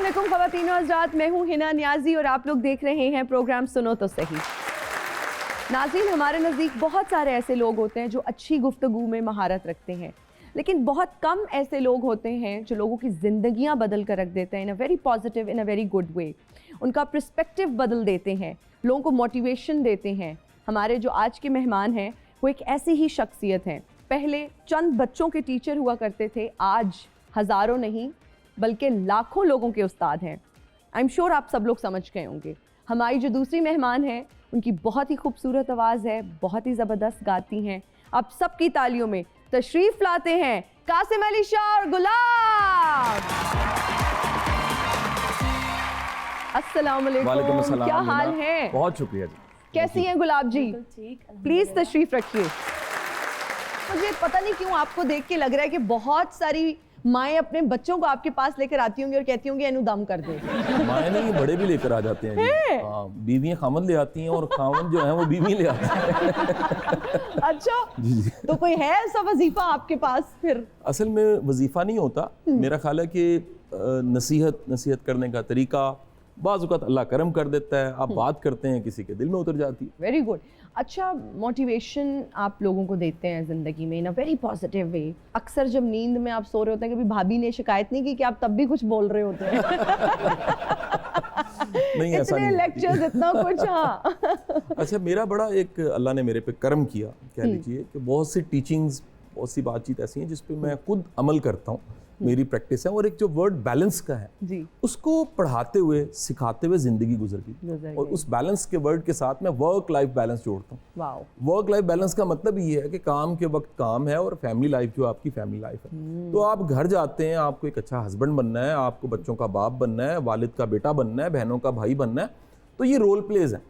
अस्सलामुअलैकुम ख़वातीन और हज़रात, मैं हूँ हिना नियाज़ी और आप लोग देख रहे हैं प्रोग्राम सुनो तो सही। नाज़रीन, हमारे नज़दीक बहुत सारे ऐसे लोग होते हैं जो अच्छी गुफ्तगू में महारत रखते हैं, लेकिन बहुत कम ऐसे लोग होते हैं जो लोगों की ज़िंदगियाँ बदल कर रख देते हैं in a very positive, in a very good way. उनका पर्सपेक्टिव बदल देते हैं, लोगों को मोटिवेशन देते हैं। हमारे जो आज के मेहमान हैं वो एक ऐसी ही शख्सियत हैं। पहले चंद बच्चों के टीचर हुआ करते थे, आज हज़ारों नहीं बल्कि लाखों लोगों के उस्ताद हैं। आई एम श्योर आप सब लोग समझ गए होंगे। हमारी जो दूसरी मेहमान हैं उनकी बहुत ही खूबसूरत आवाज़ है, बहुत ही ज़बरदस्त गाती हैं। आप सबकी तालियों में तशरीफ़ लाते हैं कासिम अली शाह और गुलाब। अस्सलाम वालेकुम, क्या हाल है? बहुत शुक्रिया जी। कैसी हैं गुलाब जी? प्लीज़ तशरीफ़ रखिए। मुझे पता नहीं क्यों आपको देख के लग रहा है कि बहुत सारी माएँ अपने बच्चों को आपके पास लेकर आती होंगी और कहती होंगी इन्हें दम कर दे। माएँ नहीं, बड़े भी लेकर आ जाते हैं जी। हाँ, बीवियाँ खामन ले आती हैं और खामन जो है वो बीवी ले आती हैं। अच्छा जी। तो कोई है ऐसा वजीफा आपके पास? फिर असल में वजीफा नहीं होता, मेरा ख्याल है कि नसीहत करने का तरीका बाज़ औक़ात अल्लाह करम कर देता है। आप बात करते हैं, किसी के दिल में उतर जाती है। Very good. अच्छा, मोटिवेशन आप लोगों को देते हैं ज़िंदगी में इन अ वेरी पॉजिटिव वे। अक्सर जब नींद में आप सो रहे होते हैं, कभी भाभी ने शिकायत नहीं की कि आप तब भी कुछ बोल रहे होते हैं? नहीं, ऐसा इतने नहीं। लेक्चर्स, इतना कुछ। हाँ। अच्छा, मेरा बड़ा एक अल्लाह ने मेरे पे करम किया, कह लीजिए कि बहुत सी टीचिंग्स, बहुत सी बातचीत ऐसी हैं जिस पे मैं खुद अमल करता हूँ, मेरी प्रैक्टिस है। और एक जो वर्ड बैलेंस का है जी, उसको पढ़ाते हुए सिखाते हुए ज़िंदगी गुजर गई। और उस बैलेंस के वर्ड के साथ मैं वर्क लाइफ बैलेंस जोड़ता हूँ। वाओ। वर्क लाइफ बैलेंस का मतलब ये है कि काम के वक्त काम है और फैमिली लाइफ जो आपकी फैमिली लाइफ है। तो आप घर जाते हैं, आपको एक अच्छा हस्बैंड बनना है, आपको बच्चों का बाप बनना है, वालिद का बेटा बनना है, बहनों का भाई बनना है। तो ये रोल प्लेज है।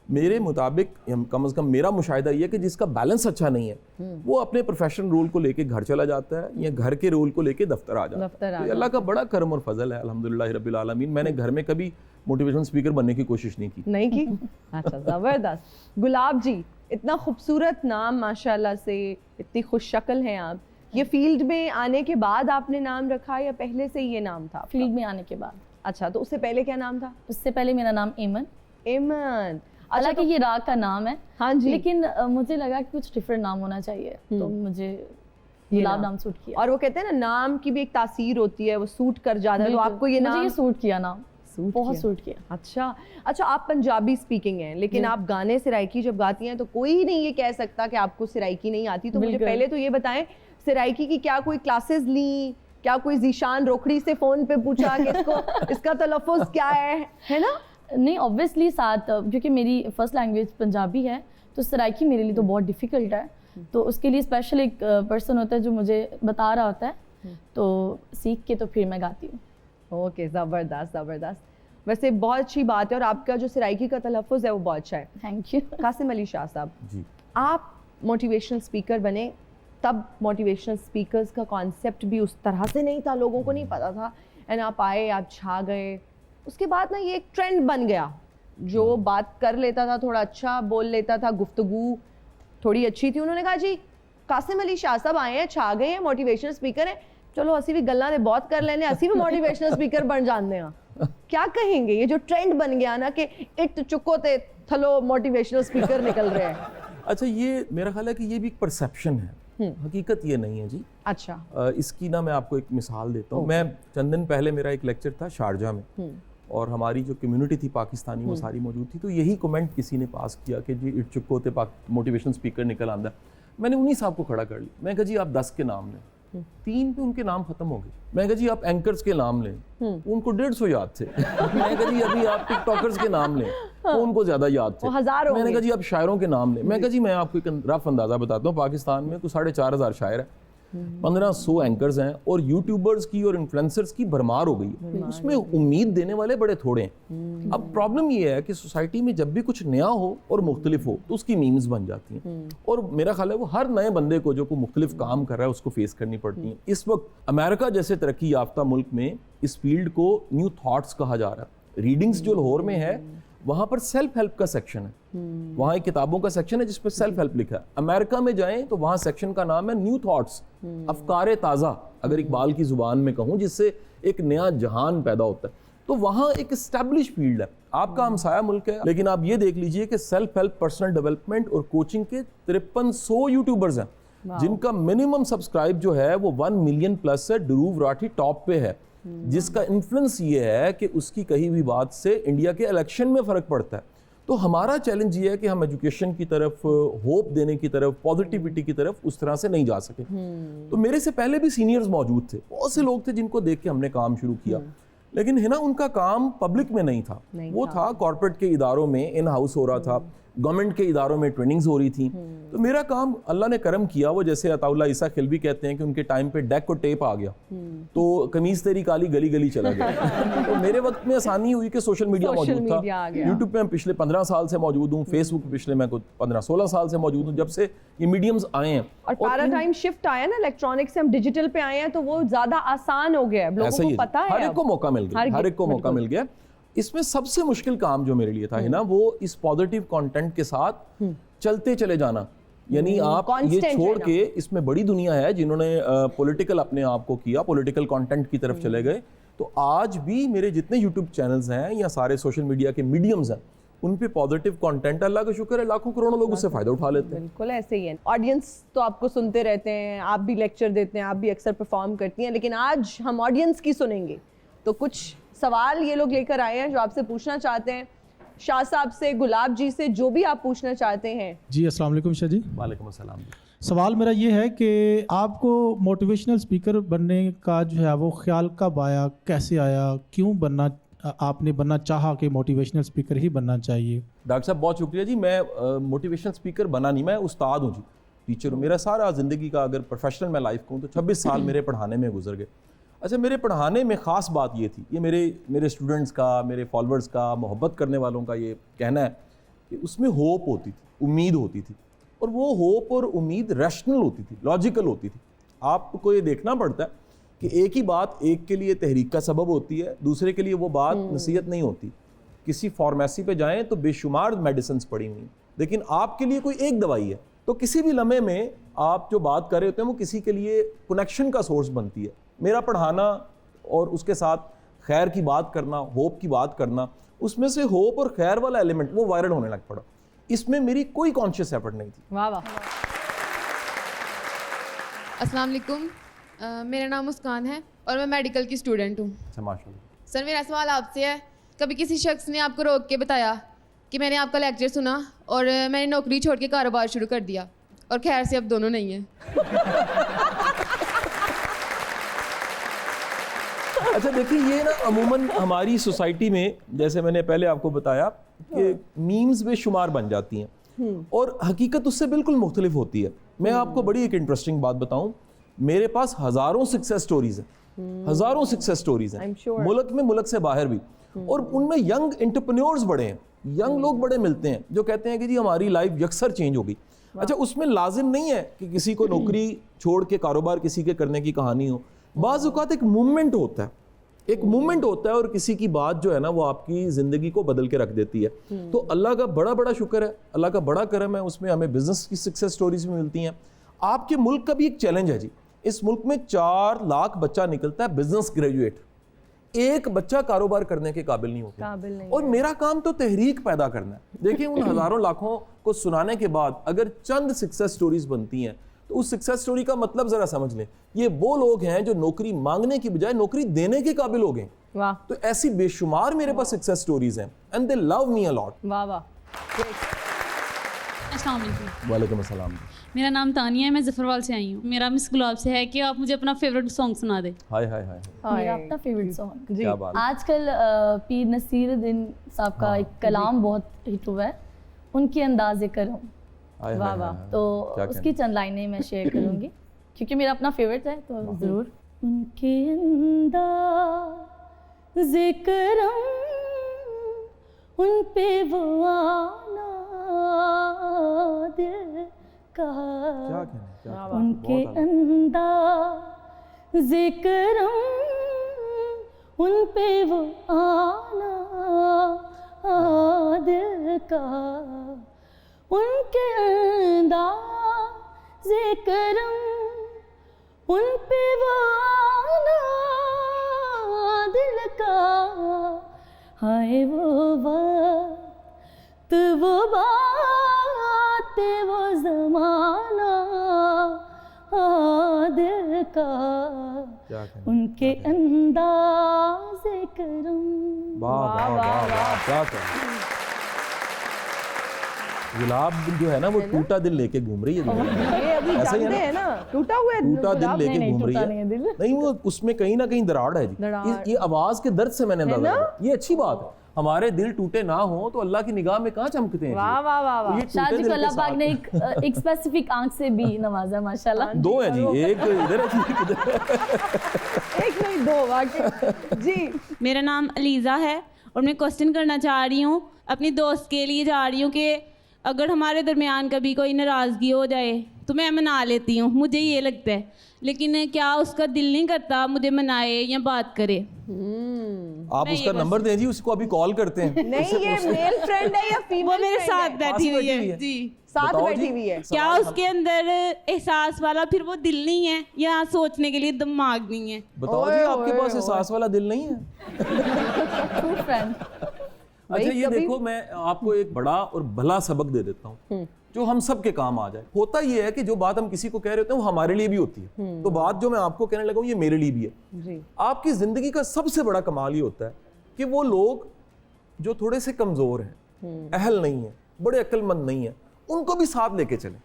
मेरे मुताबिक कम से कम मेरा मुशाहिदा ये है कि जिसका बैलेंस अच्छा नहीं है वो अपने प्रोफेशनल रोल को लेके घर चला जाता है या घर के रोल को लेके दफ्तर आ जाता है। तो अल्लाह का बड़ा करम और फजल है, अल्हम्दुलिल्लाह रब्बिल आलमीन। मैंने घर में कभी मोटिवेशनल स्पीकर बनने की कोशिश नहीं की। अच्छा, ज़बरदस्त। गुलाब जी, इतना खूबसूरत नाम माशाल्लाह से, इतनी खुश शक्ल हैं आप। ये फील्ड में आने के बाद आपने नाम रखा या पहले से ये नाम था? फील्ड में आने के बाद। अच्छा, तो उससे पहले क्या नाम था? उससे पहले मेरा नाम एमन। एमन। हालांकि ये राग का नाम है। हाँ जी। लेकिन मुझे लगा कि कुछ डिफरेंट नाम होना चाहिए, तो मुझे गुलाब नाम सूट किया। और वो कहते हैं ना, नाम की भी एक तासीर होती है, वो सूट कर जाता है। तो आपको ये नाम सूट किया, नाम बहुत सूट किया। अच्छा, आप पंजाबी स्पीकिंग हैं, लेकिन आप गाने सिराइकी जब गाती हैं तो कोई नहीं ये कह सकता कि आपको सिराइकी नहीं आती। तो मुझे पहले तो ये बताएं, सिराइकी की क्या कोई क्लासेस ली? क्या कोई जीशान रोकड़ी से फोन पे पूछा कि इसका तलफ़ुज़ क्या है ना? नहीं, ऑब्वियसली साथ, क्योंकि मेरी फर्स्ट लैंग्वेज पंजाबी है तो सराइकी मेरे लिए तो बहुत डिफ़िकल्ट है। तो उसके लिए स्पेशल एक पर्सन होता है जो मुझे बता रहा होता है, तो सीख के तो फिर मैं गाती हूँ। ओके, ज़बरदस्त ज़बरदस्त। वैसे बहुत अच्छी बात है और आपका जो सराइकी का तलफ़ुज़ है वो बहुत अच्छा है। Thank you. कासिम अली शाह साहब जी, आप मोटिवेशनल स्पीकर बने, तब मोटिवेशनल स्पीकर्स का कॉन्सेप्ट भी उस तरह से नहीं था, लोगों को नहीं पता था। एंड आप आए, आप छा गए। उसके बाद ना ये एक ट्रेंड बन गया, जो बात कर लेता था, थोड़ा अच्छा बोल लेता था, गुफ्तगू थोड़ी अच्छी थी, उन्होंने कहा जी कासिम अली शाह साहब आए हैं, छा गए हैं, मोटिवेशनल स्पीकर हैं, चलो असी भी गल्लां दे बहुत कर लेने, असी भी मोटिवेशनल स्पीकर बन जाते हैं। क्या कहेंगे, ये जो ट्रेंड बन गया ना कि इट चुको ते थलो मोटिवेशनल स्पीकर निकल रहे हैं? अच्छा, ये मेरा ख्याल है कि ये भी एक परसेप्शन है, हकीकत ये नहीं है जी। अच्छा। इसकी ना मैं आपको एक मिसाल देता हूँ। मैं चंद दिन पहले मेरा एक लेक्चर था शारजा में और हमारी जो कम्युनिटी थी पाकिस्तानी वो सारी मौजूद थी। तो यही कमेंट किसी ने पास किया कि जी इट चुको ते मोटिवेशनल स्पीकर निकल आंदा। मैंने उन्हीं साहब को खड़ा कर लिया। मैं कहा जी आप 10 के नाम लें, 3 पे उनके नाम खत्म हो गए। मैं कहा जी आप एंकर्स के नाम लें, उनको 150 याद थे। मैं कहा जी अभी आप टिकटॉकर्स के नाम लें, उनको ज्यादा याद थे। मैंने कहा जी आप शायरों के नाम लें। मैं कहा जी मैं आपको एक रफ अंदाजा बताता हूँ, पाकिस्तान में कुछ 4,500 शायर है, 1500 एंकर्स हैं और यूट्यूबर्स की और इन्फ्लुएंसर्स की भरमार हो गई है। उसमें उम्मीद देने वाले बड़े थोड़े हैं। अब प्रॉब्लम ये है कि सोसाइटी में जब भी कुछ नया हो और मुख्तलिफ हो तो उसकी मीम्स बन जाती हैं। और मेरा ख्याल है वो हर नए बंदे को जो कोई मुख्तलिफ काम कर रहा है उसको फेस करनी पड़ती हैं। इस वक्त अमेरिका जैसे तरक्की याफ्ता मुल्क में इस फील्ड को न्यू थॉट्स कहा जा रहा है। रीडिंग्स जो लाहौर में है वहाँ पर सेल्फ हेल्प का सेक्शन है, वहाँ एक किताबों का सेक्शन है जिस पर सेल्फ हेल्प लिखा है। अमेरिका में जाएं तो वहाँ सेक्शन का नाम है न्यू थॉट्स, अफकारे ताज़ा, अगर इकबाल की ज़ुबान में कहूँ, जिससे एक नया जहान पैदा होता है। तो वहाँ एक एस्टैब्लिश फील्ड है, आपका हमसाया मुल्क है, लेकिन आप ये देख लीजिए कि सेल्फ हेल्प, पर्सनल डेवलपमेंट और कोचिंग के 5300 यूट्यूबर्स हैं जिनका मिनिमम सब्सक्राइब जो है वो 1 मिलियन प्लस है। ध्रुव राठी टॉप पे है, जिसका इन्फ्लुएंस ये है कि उसकी कही हुई बात से इंडिया के इलेक्शन में फ़र्क पड़ता है। तो हमारा चैलेंज ये है कि हम एजुकेशन की तरफ, होप देने की तरफ, पॉजिटिविटी की तरफ उस तरह से नहीं जा सके। तो मेरे से पहले भी सीनियर्स मौजूद थे, बहुत से लोग थे जिनको देख के हमने काम शुरू किया, लेकिन है ना उनका काम पब्लिक में नहीं था, वो था कॉर्पोरेट के इदारों में, इन हाउस हो रहा था, गवर्नमेंट के इदारों में ट्रेनिंग्स हो रही थी। तो मेरा काम अल्लाह ने करम किया, वो जैसे अताउल्ला ईसा खिलवी कहते हैं कि उनके टाइम पे डेक और टेप आ गया, तो कमीज तेरी काली गली गली चला गया। तो मेरे वक्त में आसानी हुई कि सोशल मीडिया मौजूद था, यूट्यूब पे मैं पिछले 15 साल से मौजूद हूँ, फेसबुक पे पिछले मैं 15-16 साल से मौजूद हूँ, जब से ये मीडियम्स आए हैं। और पैराडाइम शिफ्ट आया ना, इलेक्ट्रॉनिक से हम डिजिटल पे आए हैं, तो वो ज्यादा आसान हो गया है, लोगों को पता है, हर एक को मौका मिल गया, हर एक को मौका मिल गया। इसमें सबसे मुश्किल काम जो मेरे लिए था है ना, वो इस पॉजिटिव कंटेंट के साथ चलते चले जाना, यानी आप ये छोड़ के, इसमें बड़ी दुनिया है जिन्होंने पॉलिटिकल अपने आप को किया, पॉलिटिकल कंटेंट की तरफ चले गए। तो आज भी मेरे जितने यूट्यूब चैनल्स हैं या सारे सोशल मीडिया के मीडियम्स हैं, उन पे पॉजिटिव कंटेंट, अल्लाह का शुक्र है, लाखों करोड़ों लोग उससे फायदा उठा लेते हैं। बिल्कुल ऐसे ही है। ऑडियंस तो आपको सुनते रहते हैं, आप भी लेक्चर देते हैं, आप भी अक्सर परफॉर्म करती हैं, लेकिन आज हम ऑडियंस की सुनेंगे। तो कुछ सवाल ये लोग लेकर आए हैं जो आपसे पूछना चाहते हैं, शाह साहब से, गुलाब जी से, जो भी आप पूछना चाहते हैं। जी अस्सलाम वालेकुम शाह जी। वालेकुम अस्सलाम। सवाल मेरा ये है कि आपको मोटिवेशनल स्पीकर बनने का जो है वो ख्याल कब आया, कैसे आया, क्यों बनना, आपने बनना चाहा कि मोटिवेशनल स्पीकर ही बनना चाहिए? डॉक्टर साहब बहुत शुक्रिया जी। मैं मोटिवेशनल स्पीकर बना नहीं, मैं उस्ताद हूँ जी, टीचर हूँ। मेरा सारा ज़िंदगी का अगर प्रोफेशनल मैं लाइफ कहूँ तो 26 साल मेरे पढ़ाने में गुजर गए। अच्छा, मेरे पढ़ाने में ख़ास बात ये थी, ये मेरे स्टूडेंट्स का, मेरे फॉलोअर्स का, मोहब्बत करने वालों का ये कहना है कि उसमें होप होती थी, उम्मीद होती थी, और वो होप और उम्मीद रैशनल होती थी, लॉजिकल होती थी। आपको ये देखना पड़ता है कि एक ही बात एक के लिए तहरीक का सबब होती है, दूसरे के लिए वो बात नसीहत नहीं होती। किसी फार्मेसी पे जाएं तो बेशुमार मेडिसिन्स पड़ी हुई, लेकिन आपके लिए कोई एक दवाई है, तो किसी भी लम्हे में आप जो बात कर रहे होते हैं वो किसी के लिए कनेक्शन का सोर्स बनती है। मेरा पढ़ाना और उसके साथ खैर की बात करना, होप की बात करना, उसमें से होप और खैर वाला एलिमेंट वो वायरल होने लग पड़ा। इसमें मेरी कोई कॉन्शियस एफर्ट नहीं थी। वाह वाह। अस्सलाम वालेकुम, मेरा नाम मुस्कान है और मैं मेडिकल की स्टूडेंट हूँ। माशाल्लाह। सर, मेरा सवाल आपसे है, कभी किसी शख्स ने आपको रोक के बताया कि मैंने आपका लेक्चर सुना और मैंने नौकरी छोड़ के कारोबार शुरू कर दिया और खैर से अब दोनों नहीं हैं? अच्छा देखिए, ये ना अमूमन हमारी सोसाइटी में, जैसे मैंने पहले आपको बताया कि मीम्स बेशुमार बन जाती हैं और हकीकत उससे बिल्कुल मुख्तलिफ होती है। मैं आपको बड़ी एक इंटरेस्टिंग बात बताऊं, मेरे पास हज़ारों सक्सेस स्टोरीज हैं, हज़ारों सक्सेस स्टोरीज हैं, मुल्क में, मुल्क से बाहर भी, और उनमें यंग एंटरप्रेन्योर्स बड़े हैं, यंग लोग बड़े मिलते हैं जो कहते हैं कि जी हमारी लाइफ यकसर चेंज हो गई। अच्छा, उसमें लाजिम नहीं है कि किसी को नौकरी छोड़ के कारोबार किसी के करने की कहानी हो। बाज़ औक़ात एक मूवमेंट होता है, एक मूवमेंट होता है और किसी की बात जो है ना वो आपकी ज़िंदगी को बदल के रख देती है। तो अल्लाह का बड़ा बड़ा शुक्र है, अल्लाह का बड़ा करम है, उसमें हमें बिजनेस की सक्सेस स्टोरीज भी मिलती हैं। आपके मुल्क का भी एक चैलेंज है जी, इस मुल्क में 4 लाख बच्चा निकलता है बिजनेस ग्रेजुएट, एक बच्चा कारोबार करने के काबिल नहीं होता। और मेरा काम तो तहरीक पैदा करना है। देखिए, उन हज़ारों लाखों को सुनाने के बाद अगर चंद सक्सेस स्टोरीज बनती हैं तो उस सक्सेस स्टोरी का मतलब जरा समझ लें, ये वो लोग हैं जो नौकरी मांगने की बजाय नौकरी देने के काबिल हो गए। वाह। तो ऐसी बेशुमार मेरे पास सक्सेस स्टोरीज हैं and they love me a lot. वाह वाह। अस्सलाम वालेकुम। वालेकुम अस्सलाम। मेरा नाम तानिया है, मैं जफरवाल से आई हूँ। मेरा मिस गुलाब से है कि आप मुझे अपना फेवरेट सॉन्ग सुना दे। हाय हाय हाय। मेरा अपना फेवरेट सॉन्ग क्या बात। आजकल पीर नसीरुद्दीन साहब का एक कलाम बहुत हिट हुआ है, उनके अंदाज़े करम। वाह वाह। तो उसकी चंद लाइनें मैं शेयर करूंगी क्योंकि मेरा अपना फेवरेट है, तो ज़रूर। उनके अंदाज़े करम, उन पे वो आना दिल का, उनके अंदाज़े करम, उन पे वो आना दिल का, उनके अंदाज़े करम, उन पे वो आना दिल का, हाय वो बात वो ज़माना दिल का क्या कहना? उनके अंदाज़े करम। वाह वाह वाह वाह, क्या कहना। गुलाब जो है ना वो टूटा दिल लेके घूम रही है दुनिया में। ये अभी ऐसा ही है जानते ना? हैं ना, टूटा हुआ है टूटा दिल गुलाब। लेके नहीं, घूम रही टूटा है। नहीं है दिल। नहीं, वो उसमें कहीं ना कहीं दरार है जी। दरार। ये आवाज के दर्द से मैंने अंदाजा लगाया। ये अच्छी बात है। हमारे दिल टूटे ना हो तो अल्लाह की निगाह में कहाँ चमकते हैं जी? वाह वाह वाह तो वाह। ये टूटे शादी दिल को के अल्लाह पाक साथ- ने एक स्पेसिफिक आंख से भी नवाजा माशाल्लाह। दो है जी, एक इधर है जी, एक इधर है। एक नहीं दो वाकई जी। मेरा नाम अलीज़ा है और मैं क्वेश्चन करना चाह रही हूँ, अपनी दोस्त के लिए जा रही हूँ कि अगर हमारे दरमियान कभी कोई नाराज़गी हो जाए तो मैं मना लेती हूँ, मुझे ये लगता है, लेकिन क्या उसका दिल नहीं करता मुझे मनाए या बात करे? आप उसका नंबर दें जी, उसको अभी कॉल करते हैं। नहीं, ये मेल फ्रेंड है या फीमेल? वो मेरे साथ बैठी हुई है जी। साथ बताओ बैठी जी। हुई है। क्या उसके अंदर एहसास वाला फिर वो दिल नहीं है या सोचने के लिए दिमाग नहीं है? बताओ जी, आपके पास एहसास वाला दिल नहीं है? True friend. अच्छा, ये देखो, मैं आपको एक बड़ा और भला सबक दे देता हूँ जो हम सब के काम आ जाए। होता ये है कि जो बात हम किसी को कह रहे होते हैं वो हमारे लिए भी होती है। तो बात जो मैं आपको कहने लगा हूँ ये मेरे लिए भी है जी। आपकी जिंदगी का सबसे बड़ा कमाल ये होता है कि वो लोग जो थोड़े से कमजोर हैं, अहल नहीं है, बड़े अक्लमंद नहीं है, उनको भी साथ लेके चलें।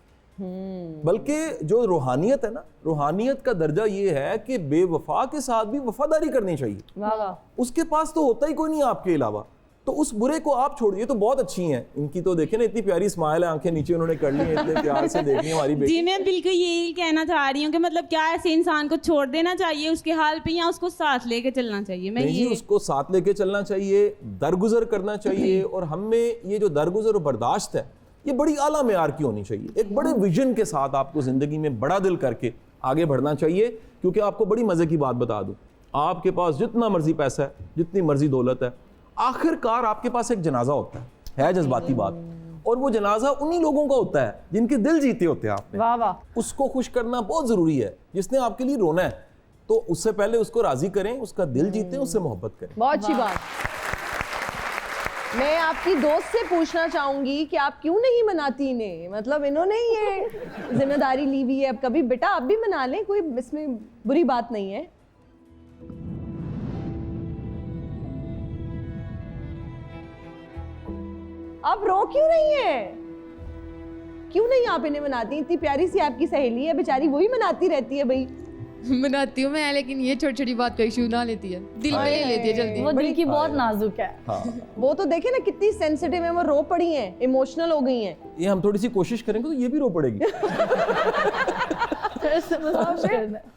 बल्कि जो रूहानियत है ना, रूहानियत का दर्जा ये है कि बेवफा के साथ भी वफादारी करनी चाहिए। वाह वाह। उसके पास तो होता ही कोई नहीं आपके अलावा, तो उस बुरे को आप छोड़िए। तो बहुत अच्छी हैं इनकी, तो देखें ना, इतनी प्यारी स्माइल है, आंखें नीचे उन्होंने कर ली हैं, इतने प्यार से देख रही है हमारी जी, बेटी। मैं बिल्कुल यही कहना चाह रही हूँ कि मतलब क्या ऐसे इंसान को छोड़ देना चाहिए उसके हाल पे या उसको साथ लेके चलना चाहिए? मैं नहीं जी, ये उसको साथ लेके चलना चाहिए, दरगुजर करना चाहिए। और हम में ये जो दरगुजर और बर्दाश्त है ये बड़ी आला मेयार की होनी चाहिए। एक बड़े विजन के साथ आपको जिंदगी में बड़ा दिल करके आगे बढ़ना चाहिए। क्योंकि आपको बड़ी मजे की बात बता दूं, आपके पास जितना मर्जी पैसा है, जितनी मर्जी दौलत है, आखिरकार आपके पास एक जनाजा होता है जज्बाती बात, और वो जनाजा उन्हीं लोगों का होता है जिनके दिल जीते होते हैं आपने। वाह वाह। उसको खुश करना बहुत जरूरी है। जिसने आपके लिए रोना है तो उससे पहले उसको राजी करें, उसका दिल जीतें, उससे मोहब्बत करें। बहुत अच्छी बात। मैं आपकी दोस्त से पूछना चाहूंगी कि आप क्यों नहीं मनाती इन्हें? मतलब इन्होंने ये जिम्मेदारी ली हुई है, अब कभी बेटा आप भी मना लें, कोई इसमें बुरी बात नहीं है। आप रो क्यों रही हैं? क्यों नहीं आप इन्हें मनाती? इतनी प्यारी सी आपकी सहेली है, बेचारी वही मनाती रहती है भाई। मनाती हूँ मैं, लेकिन ये छोटी छोटी बात का इशू ना लेती है, दिल पे ले लेती है जल्दी। वो दिल की बहुत नाजुक है। हाँ, वो तो देखे ना कितनी सेंसिटिव है, वो रो पड़ी हैं, इमोशनल हो गई हैं। ये हम थोड़ी सी कोशिश करेंगे तो ये भी रो पड़ेगी।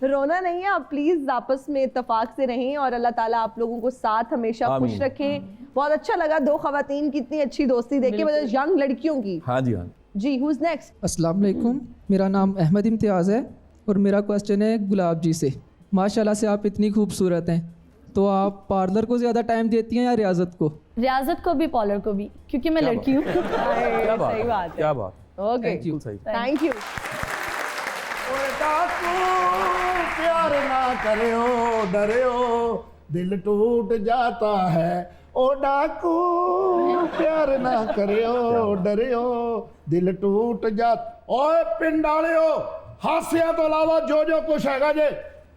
रोना नहीं है, आप प्लीज आपस में इत्तेफाक से रहें और अल्लाह ताला आप लोगों को साथ हमेशा खुश आमीन। रखें। बहुत अच्छा लगा दो खवातीन की इतनी अच्छी दोस्ती देख के, यंग लड़कियों की। हाँ जी, हाँ जी, हु इज नेक्स्ट? अस्सलाम वालेकुम, मेरा नाम अहमद इम्तियाज़ है और मेरा क्वेश्चन है गुलाब जी से। माशाल्लाह से आप इतनी खूबसूरत हैं, तो आप पार्लर को ज़्यादा टाइम देती हैं या रियाजत को? रियाजत को भी, पार्लर को भी, क्योंकि मैं लड़की हूँ। क्या बात सही है, बात है। क्या बात, ओके, बिल्कुल सही। Thank you. प्यार ना करो डरो, दिल टूट जाता है। ओ डाकू प्यार ना करो डरियो, दिल टूट जाता। ओए पिंड वालियो, हासिया तो अलावा जो जो कुछ हैगा जे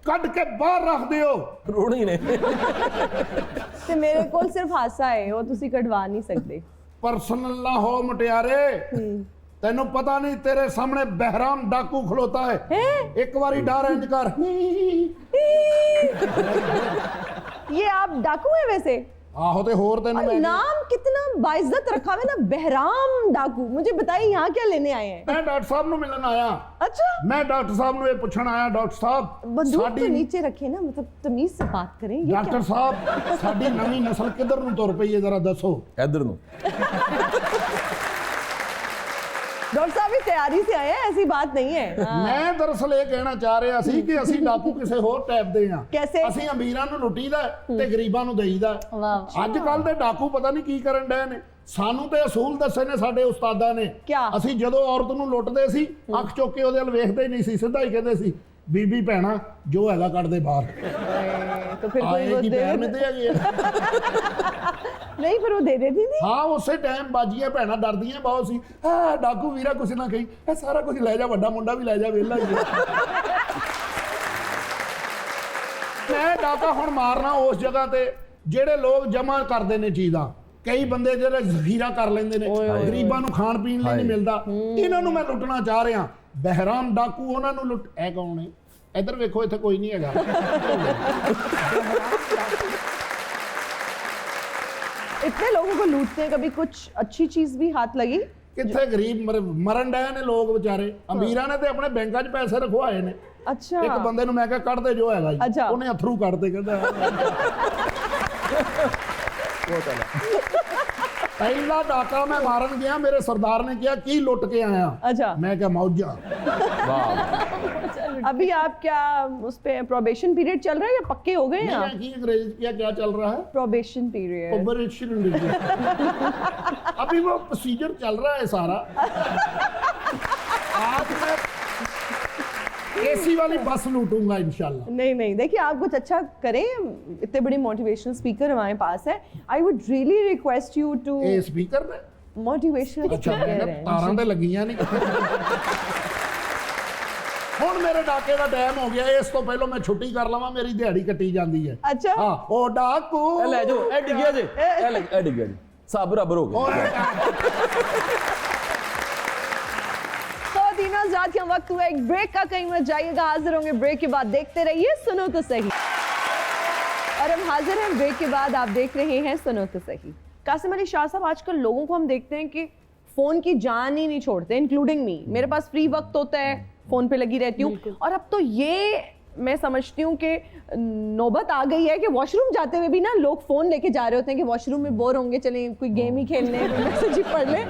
कट के बाहर रख दियो। रोना ही नहीं। ਤੇ ਮੇਰੇ ਕੋਲ ਸਿਰਫ ਹਾਸਾ ਹੈ, ਉਹ ਤੁਸੀਂ ਕਢਵਾ ਨਹੀਂ ਸਕਦੇ। पर्सनल ना हो मुटियारे, तेनों पता नहीं तेरे सामने बहराम डाकू खलोता है। एक बारी डर इंज कर। ये आप डाकू हैं वैसे? आहो ते होर तेनों और मैं नाम कितना बाइज्जत रखा हुआ ना, बहराम डाकू। मुझे बताइए यहाँ क्या लेने आए हैं? मैं डॉक्टर साहब नु मिलन आया। अच्छा, मैं डॉक्टर साहब नु ये पूछण आया, डॉक्टर साहब बंदूक तो नीचे रखे ना, मतलब तमीज से बात करें। ये डॉक्टर क्या? साहब साडी नवी नस्ल किधर नु तुर पई है, जरा दसो। इधर नु डॉक्टर साहब भी तैयारी से आए हैं, ऐसी बात नहीं है। हाँ। मैं दरअसल ये कहना चाह रहा सी कि ਅਸੀਂ ਡਾਕੂ ਕਿਸੇ ਹੋਰ ਟਾਈਪ ਦੇ ਆ। कैसे? ਅਸੀਂ ਅਮੀਰਾਂ ਨੂੰ ਲੁੱਟੀਦਾ ਤੇ ਗਰੀਬਾਂ ਨੂੰ ਦੇਈਦਾ। ਵਾਹ। ਅੱਜ ਕੱਲ ਦੇ ਡਾਕੂ ਪਤਾ ਨਹੀਂ ਕੀ ਕਰਨ ਡਏ ਨੇ। ਸਾਨੂੰ ਤੇ ਅਸੂਲ ਦੱਸੇ ਨੇ ਸਾਡੇ ਉਸਤਾਦਾਂ ਨੇ। ਕਿਆ? ਅਸੀਂ ਜਦੋਂ ਔਰਤ ਨੂੰ ਲੁੱਟਦੇ ਸੀ, ਅੱਖ ਚੁੱਕ ਕੇ ਉਹਦੇ ਵੱਲ ਵੇਖਦੇ ਹੀ ਨਹੀਂ ਸੀ, ਸਿੱਧਾ ਹੀ ਕਹਿੰਦੇ ਸੀ ਬੀਬੀ ਭੈਣਾ ਜੋ ਹੈਗਾ ਕੱਢ ਦੇ ਬਾਹਰ। तो फिर कोई वो ਆਏਗੀ दे- ਪੈਰ ਮਿੱਤੇ ਹੈਗੇ ਆ। नहीं फिर वो दे देती थी। हाँ उसे टाइम बाजियां भैणां डरदियां बहुत सी, डाकू वीरा कुछ ना कही, सारा कुछ ले जा, वड्डा मुंडा भी ले जा, वेला ही मैं डाका हुण मारना उस जगह ते ਜਿਹੜੇ ਲੋਕ ਜਮਾ ਕਰਦੇ ਨੇ ਚੀਜ਼ਾਂ। ਕਈ ਬੰਦੇ ਜਿਹੜੇ ਜ਼ਖੀਰਾ ਕਰ ਲੈਂਦੇ ਨੇ, ਗਰੀਬਾਂ ਨੂੰ ਖਾਣ ਪੀਣ ਲਈ ਨਹੀਂ ਮਿਲਦਾ, ਇਹਨਾਂ ਨੂੰ ਮੈਂ ਲੁੱਟਣਾ ਚਾਹ ਰਿਹਾ। ਬਹਿਰਾਮ ਡਾਕੂ ਉਹਨਾਂ ਨੂੰ ਲੁੱਟ, ਇਹ ਕੌਣ ਹੈ? ਇੱਧਰ ਵੇਖੋ, ਇੱਥੇ ਕੋਈ ਨਹੀਂ ਹੈਗਾ। इतने लोगों को लूटते हैं, कभी कुछ अच्छी चीज भी हाथ लगी? ਕਿੱਥੇ ਗਰੀਬ ਮਰਨ ਡਏ ਨੇ ਲੋਕ ਵਿਚਾਰੇ। ਅਮੀਰਾਂ ਨੇ ਤੇ ਆਪਣੇ ਬੈਂਕਾਂ 'ਚ ਪੈਸੇ ਰਖਵਾਏ ਨੇ। अच्छा ਇੱਕ ਬੰਦੇ ਨੂੰ ਮੈਂ ਕਿਹਾ ਕੱਢ ਦੇ ਜੋ ਹੈਗਾ ਜੀ, ਅੱਛਾ। ਉਹਨੇ ਅਥਰੂ ਕੱਢਦੇ, ਕਹਿੰਦਾ ਪਹਿਲਾ ਡਾਕਾ ਮੈਂ ਮਾਰਨ ਗਿਆ, ਮੇਰੇ ਸਰਦਾਰ ਨੇ ਕਿਹਾ ਕੀ ਲੁੱਟ ਕੇ ਆਇਆ? अच्छा मैं क्या मौजा। अभी आप क्या उस पे प्रोबेशन पीरियड चल रहा है या पक्के हो गए हैं आप? की अंग्रेजी क्या चल रहा है? Probation period. अभी वो प्रोसीजर चल रहा है सारा। आज मैं एसी वाली बस लूटूंगा इंशाल्लाह। नहीं नहीं, देखिए आप कुछ अच्छा करें, इतने बड़े मोटिवेशनल स्पीकर हमारे पास है। I would really request you to. ए स्पीकर ने मोटिवेशनल अच्छा स्पीकर है तारां ते लगियां नहीं। ਹੁਣ ਮੇਰੇ ਡਾਕੇ ਦਾ ਟਾਈਮ ਹੋ ਗਿਆ, ਇਸ ਤੋਂ ਪਹਿਲਾਂ ਮੈਂ ਛੁੱਟੀ ਕਰ ਲਵਾਂ, ਮੇਰੀ ਦਿਹਾੜੀ ਕੱਟੀ ਜਾਂਦੀ ਹੈ। अच्छा ਹਾਂ ਉਹ ਡਾਕੂ ਇਹ ਲੈ ਜਾਓ, ਇਹ ਡਿੱਗਿਆ ਜੇ, ਇਹ ਡਿੱਗਿਆ ਜੀ, ਸਭ ਬਰਾਬਰ ਹੋ ਗਿਆ। तो तीनों हज़रात का वक्त हुआ एक ब्रेक का, कहीं मत जाइएगा, हाजिर होंगे ब्रेक के बाद, देखते रहिए सुनो तो सही। और हम हाजिर हैं ब्रेक के बाद, आप देख रहे हैं सुनो तो सही। कासिम अली शाह साहब, आजकल लोगों को हम देखते हैं कि फोन की जान ही नहीं छोड़ते, इंक्लूडिंग मी। मेरे पास फ्री वक्त होता है, फोन पे लगी रहती हूँ। और अब तो ये मैं समझती हूँ कि नौबत आ गई है कि वॉशरूम जाते हुए भी ना लोग फोन लेके जा रहे होते हैं कि वॉशरूम में बोर होंगे, चलें कोई गेम ही खेल लें, कोई मैसेज ही पढ़ लें।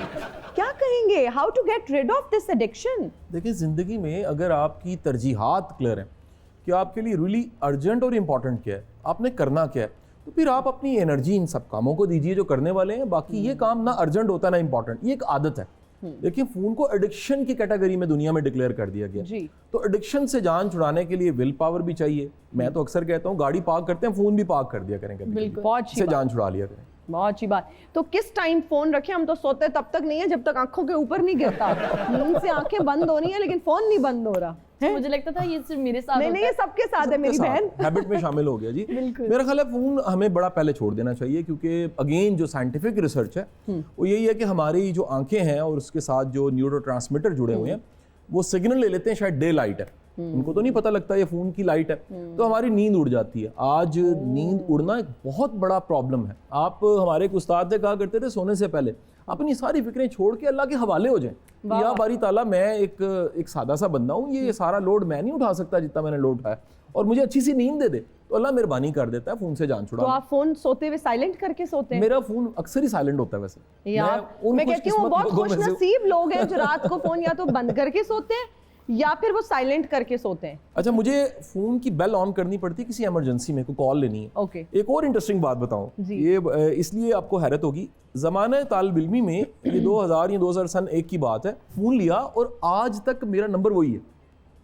क्या कहेंगे, how to get rid of this addiction? देखिए, ज़िंदगी में अगर आपकी तरजीहात क्लियर हैं कि आपके लिए रियली अर्जेंट और इम्पॉर्टेंट क्या है, आपने करना क्या है, तो फिर आप अपनी एनर्जी इन सब कामों को दीजिए जो करने वाले हैं। बाकी ये काम ना अर्जेंट होता ना इम्पॉर्टेंट, ये एक आदत है। देखिए, फोन को एडिक्शन की कैटेगरी में दुनिया में डिक्लेयर कर दिया गया। जी। तो एडिक्शन से जान छुड़ाने के लिए विल पावर भी चाहिए। मैं तो अक्सर कहता हूँ, गाड़ी पार्क करते हैं, फोन भी पार्क कर दिया करें, कभी बहुत अच्छी से बात। जान छुड़ा लिया करें। बहुत अच्छी बात। तो किस टाइम फोन रखें? हम तो सोते तब तक नहीं है जब तक आंखों के ऊपर नहीं गिरता। नींद से आंखें बंद हो रही है लेकिन फोन नहीं बंद हो रहा है। मुझे लगता था ये सिर्फ मेरे साथ नहीं नहीं, ये सबके साथ है मेरी बहन। हैबिट में शामिल हो गया जी। मेरा ख्याल है फोन हमें बड़ा पहले छोड़ देना चाहिए, क्योंकि अगेन जो साइंटिफिक रिसर्च है वो यही है कि हमारी जो आंखें हैं और उसके साथ जो न्यूरोट्रांसमीटर जुड़े हुए हैं वो सिग्नल ले लेते हैं, शायद डे लाइट है, उनको तो नहीं पता लगता ये फोन की लाइट है, तो हमारी नींद उड़ जाती है। आज नींद उड़ना एक बहुत बड़ा प्रॉब्लम है। आप हमारे एक उस्ताद ने कहा करते थे, सोने से पहले अपनी सारी फिक्रें छोड़ के अल्लाह के हवाले हो जाएं। या बारी ताला, मैं एक सादा सा बंदा हूँ, ये सारा लोड मैं नहीं उठा सकता जितना मैंने लोड उठाया, और मुझे अच्छी सी नींद दे दे तो अल्लाह मेहरबानी कर देता है, फोन से जान छुड़ा। तो आप फोन सोते हुए साइलेंट करके सोते हैं? मेरा फोन अक्सर ही साइलेंट होता है वैसे। मैं कहती हूँ बहुत खुशनसीब लोग हैं जो रात को फोन या तो बंद करके सोते हैं या फिर वो साइलेंट करके सोते हैं। अच्छा, मुझे फोन की बेल ऑन करनी पड़ती है किसी इमरजेंसी में, कोई कॉल लेनी है। ओके। एक और इंटरेस्टिंग बात बताऊं, ये इसलिए आपको हैरत होगी, ज़माने तालिब इल्मी में ये 2000 या 2001 की बात है, फ़ोन लिया और आज तक मेरा नंबर वही है।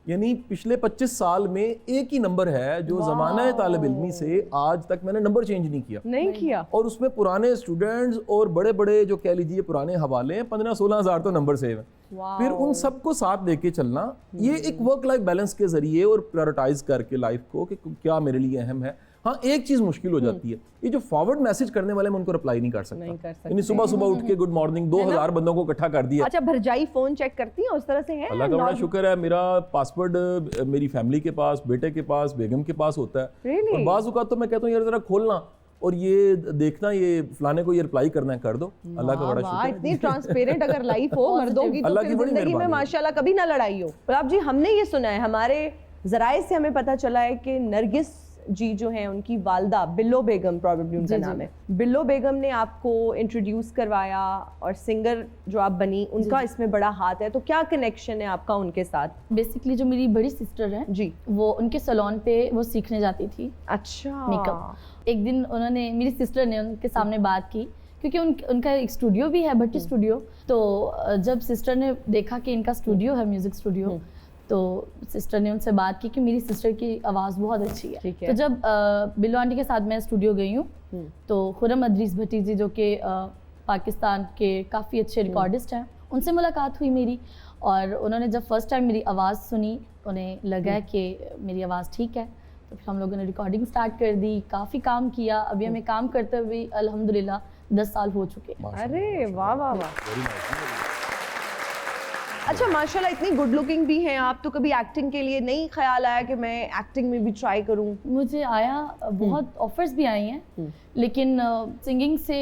यानी पिछले 25 साल में एक ही नंबर है जो ज़माने तालिब इल्मी से आज तक मैंने नंबर चेंज नहीं किया। और उसमें पुराने स्टूडेंट्स और बड़े बड़े जो कह लीजिए पुराने हवाले हैं, 15-16 हज़ार तो नंबर सेव हैं। फिर उन सबको साथ लेके चलना, ये एक वर्क लाइफ बैलेंस के जरिए और प्रायोरिटाइज करके लाइफ को कि क्या मेरे लिए अहम है। हाँ, एक चीज मुश्किल हो जाती है, ये जो फॉरवर्ड मैसेज करने वाले, मैं उनको रिप्लाई नहीं कर सकता। यानी सुबह सुबह उठ के गुड मॉर्निंग 2000 बंदों को इकट्ठा कर दिया। अच्छा, भरजाई फोन चेक करती है, उस तरह से है? अल्लाह का बड़ा शुक्र है, मेरा पासवर्ड मेरी फैमिली के पास, बेटे के पास, बेगम के पास होता है। और बाज़ औक़ात तो मैं कहता हूँ यार जरा खोलना और ये देखना, ये फलाने को ये रिप्लाई करना है, कर दो। अल्लाह का बड़ा शुक्र है। इतनी ट्रांसपेरेंट अगर लाइफ हो मर्दों की, तो अल्लाह की फिर बड़ी जिंदगी में मेहरबानी माशाल्लाह कभी ना लड़ाई हो। प्रताप जी, हमने ये सुना है, हमारे ज़राए से हमें पता चला है कि नरगिस जी जो हैं उनकी वालदा बिल्लो बेगम, प्रॉबेबली उनका नाम है, बिल्लो बेगम ने आपको इंट्रोड्यूस करवाया और सिंगर जो आप बनी, उनका इसमें बड़ा हाथ है। तो क्या कनेक्शन है आपका उनके साथ? बेसिकली जो मेरी बड़ी सिस्टर है जी, वो उनके सैलून पे वो सीखने जाती थी। अच्छा। मेकअप। एक दिन उन्होंने, मेरी सिस्टर ने उनके सामने बात की, क्योंकि उनका एक स्टूडियो भी है, भट्टी स्टूडियो। तो जब सिस्टर ने देखा कि इनका स्टूडियो है, म्यूजिक स्टूडियो, तो सिस्टर ने उनसे बात की कि मेरी सिस्टर की आवाज़ बहुत अच्छी है। ठीक है। तो जब बिल्लो आंटी के साथ मैं स्टूडियो गई हूँ तो खुरम अदरीस भट्टी जी जो कि पाकिस्तान के काफ़ी अच्छे रिकॉर्डिस्ट हैं, उनसे मुलाकात हुई मेरी, और उन्होंने जब फर्स्ट टाइम मेरी आवाज़ सुनी उन्हें लगा कि मेरी आवाज़ ठीक है, तो फिर हम लोगों ने रिकॉर्डिंग स्टार्ट कर दी, काफ़ी काम किया। अभी हमें काम करते हुए अल्हम्दुलिल्लाह 10 साल हो चुके हैं। अरे वाह वाह वाह। अच्छा माशाल्लाह इतनी गुड लुकिंग भी हैं आप, तो कभी एक्टिंग के लिए नहीं ख्याल आया कि मैं एक्टिंग में भी ट्राई करूं? मुझे आया, बहुत ऑफर्स भी आई हैं, लेकिन सिंगिंग से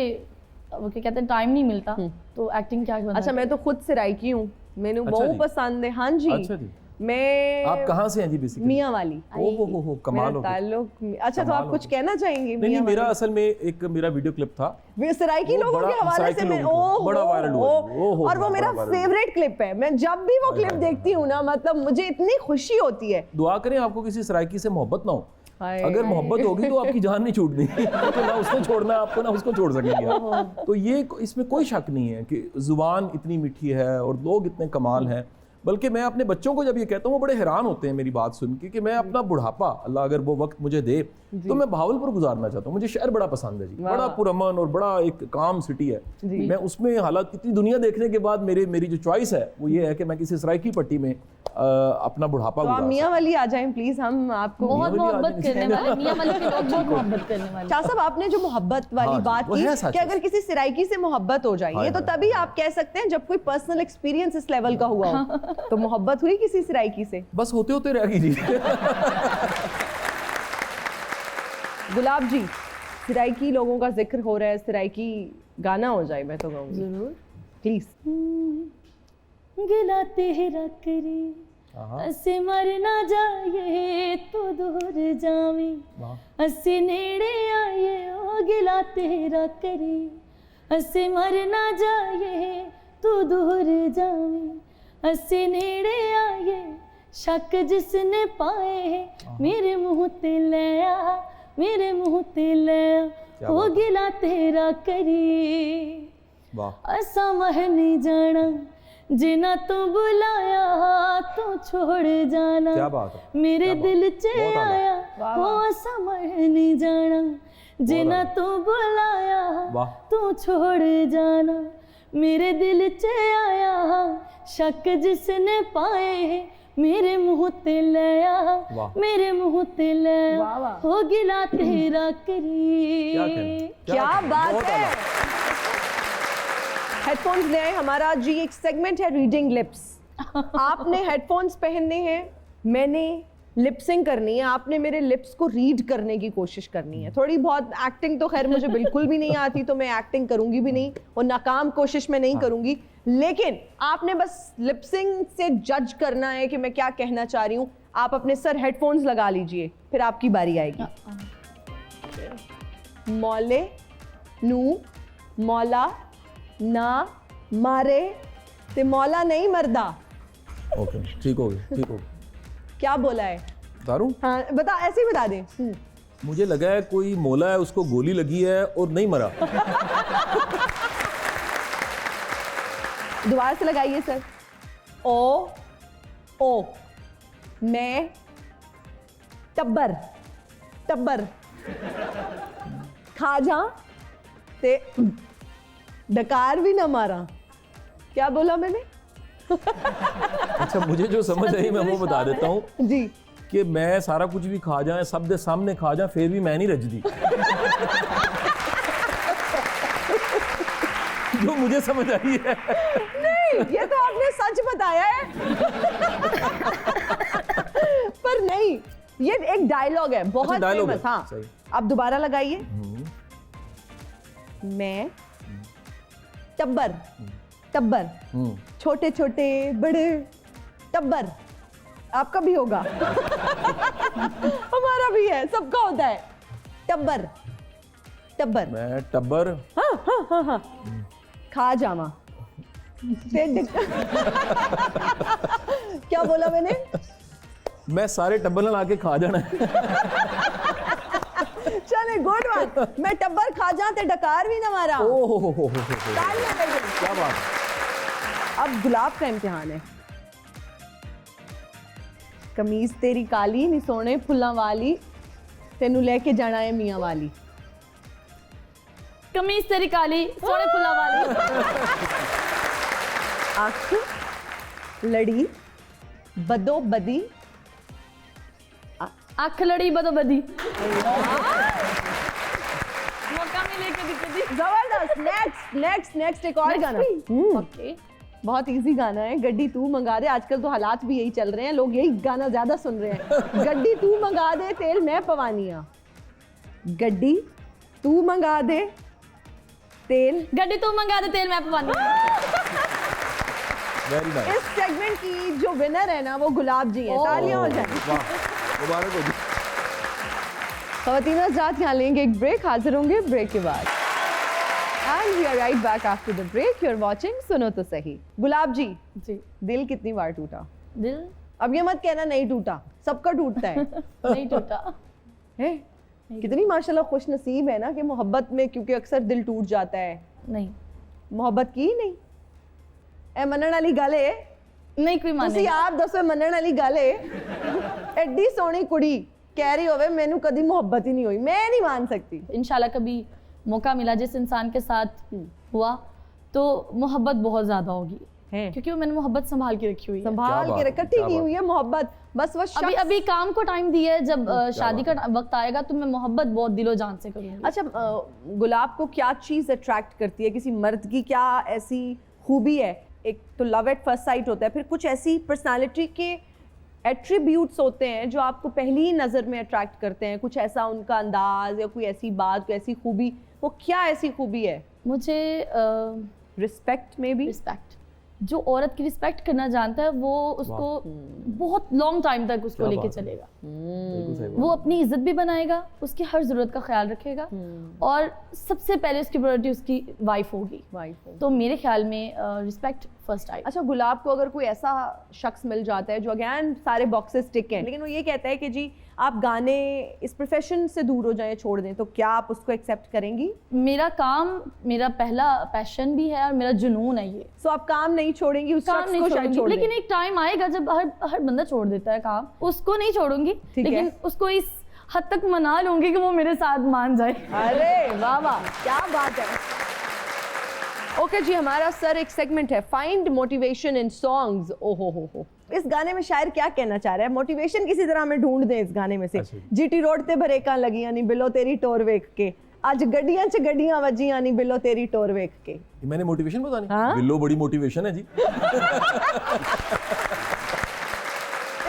वो क्या कहते हैं टाइम नहीं मिलता, तो एक्टिंग क्या करना। अच्छा मैं तो खुद सिराइकी हूँ, मैंने अच्छा बहुत जी। पसंद है। हाँ जी, अच्छा जी। मैं आप कहाँ से हैं जी बेसिकली? मियाँ वाली। ओहो कमाल मेरा हो गया। ताल्लुक अच्छा, तो कमाल आप हो कुछ गया। कहना चाहेंगे? नहीं मियाँ मेरा वाली? असल में एक मेरा वीडियो क्लिप था, वे सराइकी वो लोगों बड़ा- के हवाले सराइकी से मैं लोगों के- बड़ा वायरल हुआ जी। ओहो, और वो मेरा बड़ा वायरल फेवरेट क्लिप है। मैं जब भी वो क्लिप देखती हूँ ना, मतलब मुझे इतनी खुशी होती है। दुआ करें आपको किसी सराइकी से मोहब्बत ना हो। हाय। अगर मोहब्बत होगी तो आपकी जान नहीं छूटनी तो ना उसको छोड़ना है आपको, ना उसको छोड़ सकेंगे आप। तो ये इसमें कोई शक नहीं है कि जुबान इतनी मीठी है और लोग इतने कमाल हैं। बल्कि मैं अपने बच्चों को जब ये कहता हूँ वो बड़े हैरान होते हैं मेरी बात सुन के कि मैं अपना बुढ़ापा, अल्लाह अगर वो वक्त मुझे दे तो मैं भावलपुर गुजारना चाहता हूँ। मुझे शहर बड़ा पसंद है जी, बड़ा पुरअमन और बड़ा एक काम सिटी है। मैं उसमें हालात इतनी दुनिया देखने के बाद मेरी जो चॉइस है वो ये है कि मैं किसी सराइकी पट्टी में अपना बुढ़ापा तो आप गुजार मियाँ वाली आ जाएं प्लीज, हम आपको बहुत मियाँ वाली मोहब्बत आदमी करने वाले, मियाँ वाली के लोग बहुत मोहब्बत करने वाले। शाह साहब आपने जो मोहब्बत वाली हाँ जी, बात वो की है सच कि अगर किसी सिराइकी से मोहब्बत हो जाए, ये तो तभी आप कह सकते हैं जब कोई पर्सनल एक्सपीरियंस इस लेवल का हुआ हो। तो मोहब्बत हुई किसी सिराइकी से? बस होते होते रह गई जी। गुलाब जी, सिराइकी लोगों का जिक्र हो रहा है, सिराइकी गाना हो जाए मैं तो कहूँगी। जरूर। प्लीज। गिला तेरा करे असे मर ना जाए तो दूर जावे, असे नेड़े आए ओ गिला तेरा करे असे मर ना जाए तो दूर जावे, असे नेड़े आए शक जिसने पाए मेरे मुंह ते लिया, मेरे मुंह ते लिया ओ गिला तेरा करी, असा मह नहीं जाना जिना तू बुलाया तू छोड़ जाना, क्या बात है, मेरे दिल च आया वो समझ नहीं जाना, जिना तू बुलाया तू छोड़ जाना, मेरे दिल च आया शक जिसने पाए मेरे मुंह ते लिया, मेरे मुंह ते लिया हो गिला तेरा करी। क्या बात है। हेडफोन्स ले आए। हमारा जी एक सेगमेंट है रीडिंग लिप्स। आपने हेडफोन्स पहनने हैं, मैंने लिपसिंग करनी है, आपने मेरे लिप्स को रीड करने की कोशिश करनी है। थोड़ी बहुत एक्टिंग तो खैर मुझे बिल्कुल भी नहीं आती, तो मैं एक्टिंग करूंगी भी नहीं और नाकाम कोशिश में नहीं करूंगी, लेकिन आपने बस लिपसिंग से जज करना है कि मैं क्या कहना चाह रही हूँ। आप अपने सर हेडफोन्स लगा लीजिए, फिर आपकी बारी आएगी। मौले नू मौला ना मारे ते मौला नहीं मरदा। ओके ठीक हो गया, ठीक हो गया। क्या बोला है? दारू? हाँ बता, ऐसे ही बता दे। मुझे लगा है कोई मौला है उसको गोली लगी है और नहीं मरा। दोबारा से लगाइए सर। ओ ओ मैं टब्बर टब्बर खा जा ते डकार भी ना मारा। क्या बोला मैंने? अच्छा मुझे जो समझ आई मैं वो बता देता हूँ जी कि मैं सारा कुछ भी खा जाए, सब दे सामने खा जाए, फिर भी मैं नहीं रजदी। जो मुझे समझ आई है। नहीं, ये तो आपने सच बताया है। पर नहीं, ये एक डायलॉग है, बहुत डायलॉग फेमस। है, हाँ सही। आप दोबारा लगाइए। मैं टब्बर टब्बर छोटे छोटे बड़े टब्बर। आपका भी होगा। हमारा भी है, सबका होता है टब्बर टब्बर। मैं टब्बर हाँ हाँ हाँ हाँ खा जामा। क्या बोला मैंने? मैं सारे टब्बर ला के खा जाना है। चले गुड वन। मैं टब्बर खा जा ते डकार भी ना मारा। ओहो क्या बात। अब गुलाब का इम्तिहान है। ਕਮੀਜ਼ ਤੇਰੀ ਕਾਲੀ ਨੀ ਸੋਹਣੇ ਫੁੱਲਾਂ ਵਾਲੀ ਤੈਨੂੰ ਲੈ ਕੇ ਜਾਣਾ ਹੈ ਮੀਆਂ ਵਾਲੀ कमीज तेरी काली सोने फुल्ला वाली ਅੱਖ ਲੜੀ ਬਦੋ ਬਦੀ अख लड़ी बदो बदी मौका मिले कभी कभी जबरदस्त नेक्स्ट एक और गाना ओके बहुत इजी गाना है गड्डी तू मंगा दे आजकल तो हालात भी यही चल रहे हैं लोग यही गाना ज्यादा सुन रहे हैं गड्डी तू मंगा दे तेल मैं पवानिया गड्डी तू मंगा दे तेल गड्डी तू मंगा दे तेल मैं पवानी वेरी नाइस इस सेगमेंट की जो विनर है ना वो गुलाब जी है तालियां हो जाए मुबारक हो जी ख़वातीन हज़रात यहाँ लेंगे एक ब्रेक हाजिर होंगे ब्रेक के बाद and we are right back after the break you are watching सुनो तो सही गुलाब जी जी दिल कितनी बार टूटा दिल अब ये मत कहना नहीं टूटा सबका टूटता है नहीं टूटा है कितनी माशाल्लाह खुश नसीब है ना कि मोहब्बत में क्योंकि अक्सर दिल टूट जाता है नहीं मोहब्बत की नहीं ए मनण वाली गल है नहीं कोई माने ਤੁਸੀਂ ਆਪ ਦੱਸੋ ਮੰਨਣ ਵਾਲੀ ਗੱਲ ਹੈ ਐਡੀ ਸੋਹਣੀ ਕੁੜੀ ਕਹਿ ਰਹੀ ਹੋਵੇ ਮੈਨੂੰ ਕਦੀ ਮੁਹੱਬਤ ਹੀ ਨਹੀਂ ਹੋਈ ਮੈਂ नहीं मान सकती इंशाल्लाह कभी मौका मिला जिस इंसान के साथ हुआ तो मोहब्बत बहुत ज्यादा होगी है क्योंकि वो मैंने मोहब्बत संभाल के रखी हुई है संभाल क्या के बात रखा है, ठीक क्या ही बात हुई है मोहब्बत बस वो अभी शख्स अभी काम को टाइम दिया है जब शादी का वक्त आएगा तो मैं मोहब्बत बहुत दिलो जान से करूंगी अच्छा गुलाब को क्या चीज़ अट्रैक्ट करती है किसी मर्द की क्या ऐसी खूबी है एक तो लव एट फर्स्ट साइट होता है फिर कुछ ऐसी पर्सनालिटी के एट्रीब्यूट्स होते हैं जो आपको पहली ही नज़र में अट्रैक्ट करते हैं कुछ ऐसा उनका अंदाज या कोई ऐसी बात कोई ऐसी खूबी वो क्या ऐसी खूबी है मुझे रिस्पेक्ट में भी रिस्पेक्ट जो औरत की रिस्पेक्ट करना जानता है वो उसको बहुत लॉन्ग टाइम तक उसको क्या लेके बात है। चलेगा बिल्कुल सही बात। वो अपनी इज्जत भी बनाएगा उसकी हर ज़रूरत का ख्याल रखेगा और सबसे पहले उसकी प्रायोरिटी उसकी वाइफ होगी वाइफ तो मेरे ख्याल में रिस्पेक्ट फर्स्ट आई अच्छा गुलाब को अगर कोई ऐसा शख्स मिल जाता है जो अगैन सारे बॉक्सेस टिक हैं लेकिन वो ये कहता है कि जी आप गाने इस प्रोफेशन से दूर हो जाएं छोड़ दें तो क्या आप उसको एक्सेप्ट करेंगी मेरा काम मेरा पहला पैशन भी है और मेरा जुनून है ये सो आप काम नहीं छोड़ेंगी उस काम शख्स नहीं को शायद छोड़ूंगी छोड़ लेकिन दें। एक टाइम आएगा जब हर बंदा छोड़ देता है काम उसको नहीं छोड़ूंगी ठीक है। लेकिन उसको इस हद तक मना लूंगी कि वो मेरे साथ मान जाए अरे वाह वाह क्या बात है ओके जी हमारा सर एक सेगमेंट है फाइंड मोटिवेशन इन सॉन्ग्स ओहो हो इस गाने में शायर क्या कहना चाह रहा है मोटिवेशन किसी तरह हमें ढूंढ दें इस गाने में से अच्छा। जीटी रोड ते बरेकां लगियां नी बिलो तेरी टोर वेख के आज गड्डियां च गड्डियां वजियां नी बिलो तेरी टोर वेख के ये मैंने मोटिवेशन बतानी हाँ? बिल्लो बड़ी मोटिवेशन है जी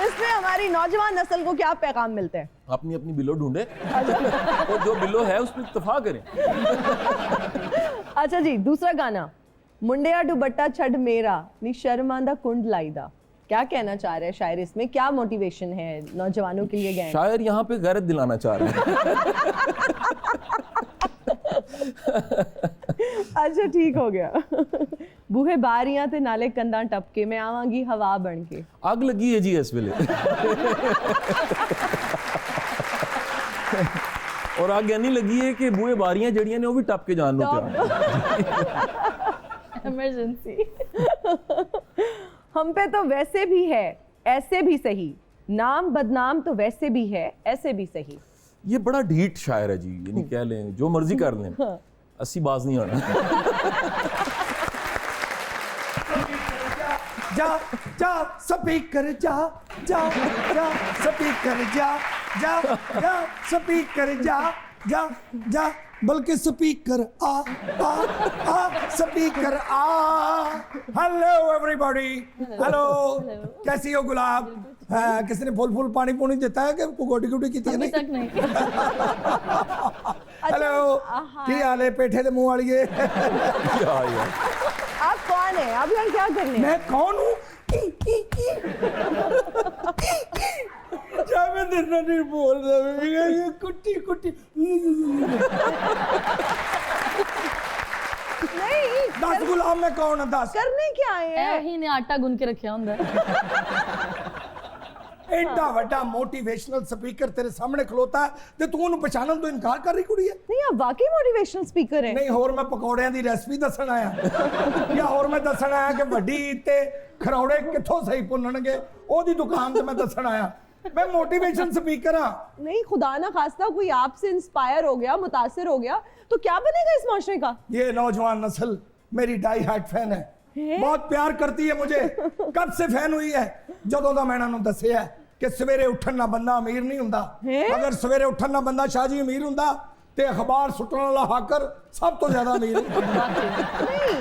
इसमें हमारी नौजवान नस्ल को क्या पैगाम मिलते हैं अपनी अपनी बिल्लो ढूंढे और जो बिल्लो है उस पर इत्तेफाक करें अच्छा जी दूसरा गाना मुंडिया दुपट्टा छड़ मेरा नी शर्मा दा कुंड लाईदा क्या कहना चाह रहे हैं शायर इसमें क्या मोटिवेशन है नौजवानों के लिए गए शायर यहाँ पे गैरत दिलाना चाह रहे हैं अच्छा ठीक हो गया बूहे बारियां ते नाले कंधा टपके मैं आवांगी हवा बन के आग लगी है जी इस वेले और आग यानी लगी है कि बूहे बारियां जड़ियां ने वो भी टप के जान लो इमरजेंसी हम पे तो वैसे भी है ऐसे भी सही नाम बदनाम तो वैसे भी है ऐसे भी सही ये बड़ा ढीठ शायर है जी यानी कह लें जो मर्जी कर लें अस्सी बाज नहीं आना जा जा स्पीकर जा जा जा स्पीकर जा जा जा स्पीकर जा जा जा बल्कि स्पीकर आ स्पीकर आ हेलो एवरीबॉडी हेलो कैसी हो गुलाब किसी ने फूल फूल पानी पूनी देता है कि गोटी गोटी की अभी नहीं तक नहीं हेलो की हाल है पेठे दे मुंह वाली आप कौन है आप यहाँ क्या कर रहे हैं मैं कौन हूँ क्या मैं तेरे नहीं बोल रहा ये कुट्टी कुट्टी नहीं दस गुलाम में कौन है दस करने क्या आए हैं ही ने आटा गुन के रखा होंगे एडा वड्डा मोटिवेशनल स्पीकर तेरे सामने खलोता है ते तू उन्हें पहचानन तो इनकार कर रही कुड़ी है। नहीं आप वाकई मोटिवेशनल स्पीकर हैं। नहीं होर मैं पकौड़ियां दी रेसिपी दसन आया या होर मैं दसन आया कि वड्डी ते खरौड़े कित्थों सही भुन्नणगे ओदी दुकान ते मैं दसन आया। मैं मोटिवेशन स्पीकर हाँ। नहीं खुदा ना खास्ता कोई आपसे इंस्पायर हो गया, मुतासिर हो गया तो क्या बनेगा इस माशरे का? ये नौजवान नस्ल मेरी डाई हार्ट फैन है, बहुत प्यार करती है मुझे। कब से फैन हुई है? जदों दा मैं इन्हां नूं दस्सिया कि सवेरे उठन ना बंदा अमीर नहीं हुंदा, अगर सवेरे उठन ना बंदा शाह जी अमीर हुंदा ते अखबार सुट्टण वाला हाकर सब तो ज्यादा अमीर नहीं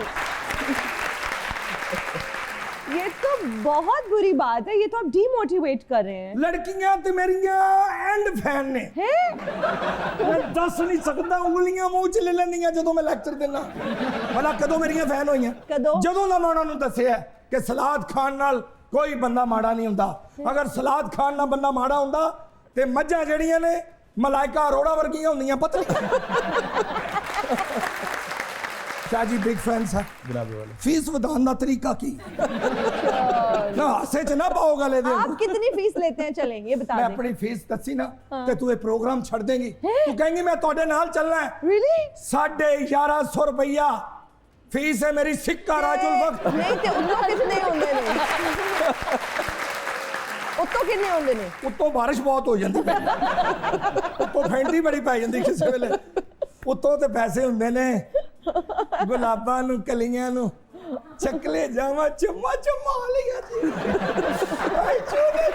ये तो बहुत बुरी बात है, ये तो आप डीमोटिवेट कर रहे हैं। लड़कियां ते मेरियां एंड फैन ने मैं दस नहीं सकदा, उंगलियां मुंह च ले लैंदियां जदों मैं लेक्चर देना। भला कदों मेरियां फैन होईयां? कदों? जदों दा मैं उन्हां नूं दस्सिया कि सलाद खान नाल कोई बंदा माड़ा नहीं हुंदा, अगर सलाद खान नाल बंदा माड़ा हुंदा ते मज्जां जड़ियां ने मलाइका अरोड़ा वर्गियां हुंदियां पता नहीं। शाह जी बिग फैन है। फीस वधान दा तरीका की ना हासे च ना पाओ गले दे। आप कितनी फीस लेते हैं चलें ये बता मैं दें। अपनी फीस दसी ना ते तू ये प्रोग्राम छड़ देंगी, तू कहेंगी मैं तोड़े नाल चलना है। Really? 1150 रुपया फीस है मेरी, सिक्का राजुल वक्त। नहीं ते उत्तों कितने होंदे ने? उत्तों कितने होंदे ने? उत्तों बारिश बहुत हो जाती है, उत्तों फैंटी बड़ी पै जाती किसी वेले, उत्तों ते पैसे हुंदे ने गुलाबां नूं कलियां नूं चकले जावा चम्मा चम्मा लिया जी। आई चोले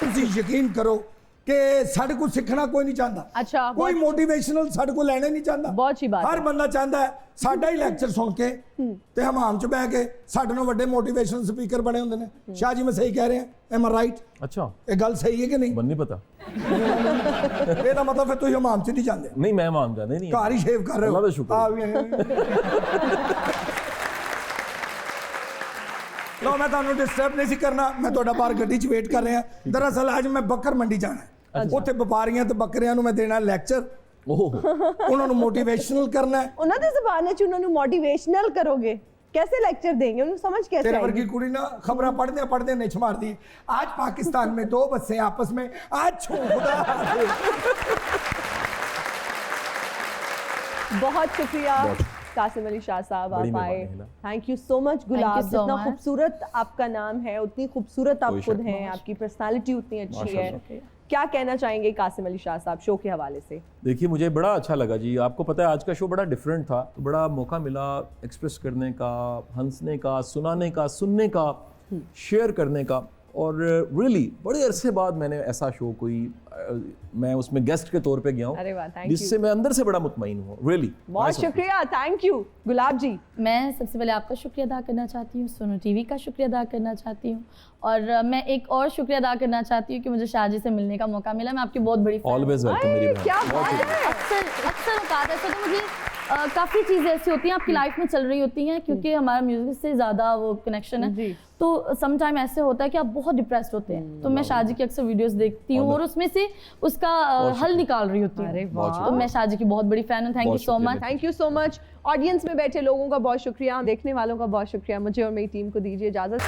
तुसी यकीन करो कि साढ़े को सीखना कोई नहीं चाहता। अच्छा, कोई मोटिवेशनल साढ़े को लेना नहीं चाहता। बहुत अच्छी बात हर है। बंदा चाहता है साडा ही लेक्चर सुन के ते हमाम च बह के साडे नाल वड्डे मोटिवेशनल स्पीकर बने हुंदे ने। शाह जी मैं सही कह रहे हैं? एम आई राइट? अच्छा ये गल सही है कि नहीं? मन नहीं पता। ਇਹਦਾ ਮਤਲਬ ਫਿਰ ਤੁਸੀਂ ਹਮਾਮ ਚ ਨਹੀਂ ਜਾਂਦੇ? नहीं मैं मान जाने नहीं ਘਰ ਹੀ ਸ਼ੇਵ ਕਰ ਰਹੇ ਹੋ? अल्लाह का शुक्र। ਲੋ ਮੈਂ ਤੁਹਾਨੂੰ ਡਿਸਟਰਬ ਨਹੀਂ ਸੀ ਕਰਨਾ, ਮੈਂ ਤੁਹਾਡਾ ਬਾਹਰ ਗੱਡੀ 'ਚ ਵੇਟ ਕਰ ਰਿਹਾ। ਦਰਅਸਲ ਅੱਜ ਮੈਂ ਬੱਕਰ ਮੰਡੀ ਜਾਣਾ ਹੈ, ਉੱਥੇ ਵਪਾਰੀਆਂ ਤੇ ਬੱਕਰਿਆਂ ਨੂੰ ਮੈਂ ਦੇਣਾ ਲੈਕਚਰ, ओह ਉਹਨਾਂ ਨੂੰ ਮੋਟੀਵੇਸ਼ਨਲ ਕਰਨਾ ਹੈ। ਉਹਨਾਂ ਦੀ ਜ਼ੁਬਾਨ ਵਿੱਚ ਉਹਨਾਂ ਨੂੰ ਮੋਟੀਵੇਸ਼ਨਲ ਕਰੋਗੇ, कैसे लेक्चर देंगे उन्हें समझ कैसे तेरे आएगी? वर्गी कुड़ी ना खबरें पढ़ते पढ़ते निछ मार दी। आज पाकिस्तान में दो बसें आपस में आज बहुत शुक्रिया कासिम अली शाह साहब, बड़ी आप आए। मेहरबानी है। Thank you so much gulab. so जितना much. खूबसूरत आपका नाम है उतनी खूबसूरत आप कोई खुद शक हैं, आपकी पर्सनालिटी उतनी अच्छी है। माशाल्लाह। क्या कहना चाहेंगे कासिम अली शाह साहब शो के हवाले से? देखिए मुझे बड़ा अच्छा लगा जी, आपको पता है आज का शो बड़ा डिफरेंट था, तो बड़ा मौका मिला एक्सप्रेस करने का, हंसने का, सुनाने का, सुनने का, शेयर करने का। और रियली बड़े अरसे बाद मैंने ऐसा शो कोई मैं उसमें गेस्ट के तौर पे गया अरे वाह, हूँ thank you. जिससे मैं अंदर से बड़ा मुतमईन हूँ। रियली बहुत शुक्रिया, थैंक यू गुलाब जी। मैं सबसे पहले आपका शुक्रिया अदा करना चाहती हूँ, सोनू टीवी का शुक्रिया अदा करना चाहती हूँ, और मैं एक और शुक्रिया अदा करना चाहती हूँ कि मुझे शाह जी से मिलने का मौका मिला। मैं आपकी बहुत बड़ी fan हूँ। ऑलवेज वेलकम मेरी बहन। क्या बहुत बात शुक्रिया। है। अक्सर औकात ऐसे तो मुझे काफ़ी चीज़ें ऐसी होती हैं आपकी लाइफ में चल रही होती हैं, क्योंकि हमारा म्यूज़िक से ज़्यादा वो कनेक्शन है, जी। तो सम टाइम ऐसे होता है कि आप बहुत डिप्रेस्ड होते हैं, तो मैं शाह जी की अक्सर वीडियोस देखती हूँ और उसमें से उसका हल निकाल रही होती अरे हूँ। वाह। तो मैं शाह जी की बहुत बड़ी फ़ैन हूँ। थैंक यू बहुत सो शुक्रिया। Much. Thank you so much. Audience में बैठे लोगों का बहुत शुक्रिया, देखने वालों का बहुत शुक्रिया। मुझे और मेरी टीम को दीजिए इजाज़त।